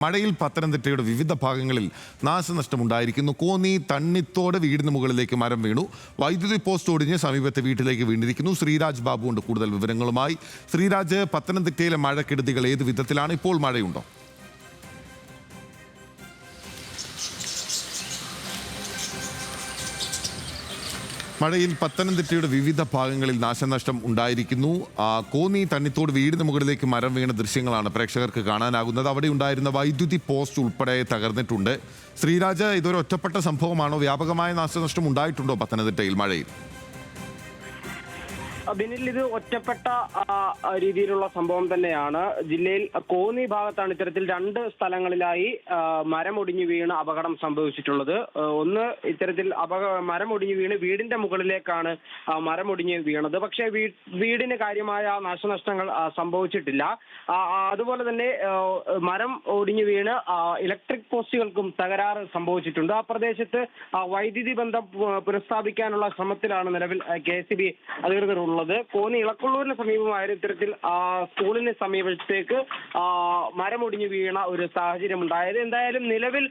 മഴയിൽ പത്തനംതിട്ടയുടെ വിവിധ ഭാഗങ്ങളിൽ നാശനഷ്ടമുണ്ടായിരിക്കുന്നു. കോന്നി തണ്ണിത്തോട് വീടിന് മുകളിലേക്ക് മരം വീണു. വൈദ്യുതി പോസ്റ്റ് ഒടിഞ്ഞ് സമീപത്തെ വീട്ടിലേക്ക് വീണിരിക്കുന്നു. ശ്രീരാജ് ബാബുണ്ട് കൂടുതൽ വിവരങ്ങളുമായി. ശ്രീരാജ്, പത്തനംതിട്ടയിലെ മഴക്കെടുതികൾ ഏത് വിധത്തിലാണ്? ഇപ്പോൾ മഴയുണ്ടോ? മഴയിൽ പത്തനംതിട്ടയുടെ വിവിധ ഭാഗങ്ങളിൽ നാശനഷ്ടം ഉണ്ടായിരിക്കുന്നു. കോന്നി തണ്ണിത്തോട് വീടിന് മുകളിലേക്ക് മരം വീണ ദൃശ്യങ്ങളാണ് പ്രേക്ഷകർക്ക് കാണാനാകുന്നത്. അവിടെ ഉണ്ടായിരുന്ന വൈദ്യുതി പോസ്റ്റ് ഉൾപ്പെടെ തകർന്നിട്ടുണ്ട്. ശ്രീരാജ്, ഇതൊരു ഒറ്റപ്പെട്ട സംഭവമാണോ? വ്യാപകമായ നാശനഷ്ടം ഉണ്ടായിട്ടുണ്ടോ പത്തനംതിട്ടയിൽ മഴയിൽ? ബിനിൽ, ഇത് ഒറ്റപ്പെട്ട രീതിയിലുള്ള സംഭവം തന്നെയാണ്. ജില്ലയിൽ കോന്നി ഭാഗത്താണ് ഇത്തരത്തിൽ 2 സ്ഥലങ്ങളിലായി മരമൊടിഞ്ഞു വീണ് അപകടം സംഭവിച്ചിട്ടുള്ളത്. ഒന്ന്, ഇത്തരത്തിൽ മരമൊടിഞ്ഞു വീണ് വീടിന്റെ മുകളിലേക്കാണ് മരമൊടിഞ്ഞ് വീണത്. പക്ഷേ വീടിന് കാര്യമായ നാശനഷ്ടങ്ങൾ സംഭവിച്ചിട്ടില്ല. അതുപോലെ തന്നെ മരം ഒടിഞ്ഞു വീണ് ഇലക്ട്രിക് പോസ്റ്റുകൾക്കും തകരാറ് സംഭവിച്ചിട്ടുണ്ട്. ആ പ്രദേശത്ത് വൈദ്യുതി ബന്ധം പുനഃസ്ഥാപിക്കാനുള്ള ശ്രമത്തിലാണ് നിലവിൽ KSEB അധികൃതർ ഉള്ളത്. കോന്നി ഇളക്കുള്ളൂരിന് സമീപമായിരുന്നു ഇത്തരത്തിൽ സ്കൂളിന് സമീപത്തേക്ക് മരമൊടിഞ്ഞു വീണ ഒരു സാഹചര്യം ഉണ്ടായത്. എന്തായാലും നിലവിൽ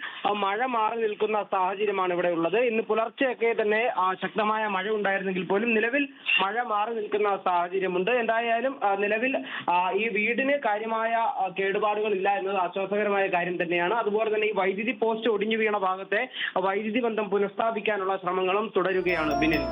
മഴ മാറി നിൽക്കുന്ന സാഹചര്യമാണ് ഇവിടെ ഉള്ളത്. ഇന്ന് പുലർച്ചെയൊക്കെ തന്നെ ശക്തമായ മഴ ഉണ്ടായിരുന്നെങ്കിൽ പോലും നിലവിൽ മഴ മാറി നിൽക്കുന്ന സാഹചര്യമുണ്ട്. എന്തായാലും നിലവിൽ ഈ വീടിന് കാര്യമായ കേടുപാടുകൾ ഇല്ല എന്നത് ആശ്വാസകരമായ കാര്യം തന്നെയാണ്. അതുപോലെ തന്നെ ഈ വൈദ്യുതി പോസ്റ്റ് ഒടിഞ്ഞു വീണ ഭാഗത്തെ വൈദ്യുതി ബന്ധം പുനഃസ്ഥാപിക്കാനുള്ള ശ്രമങ്ങളും തുടരുകയാണ്. ബിനിൽ.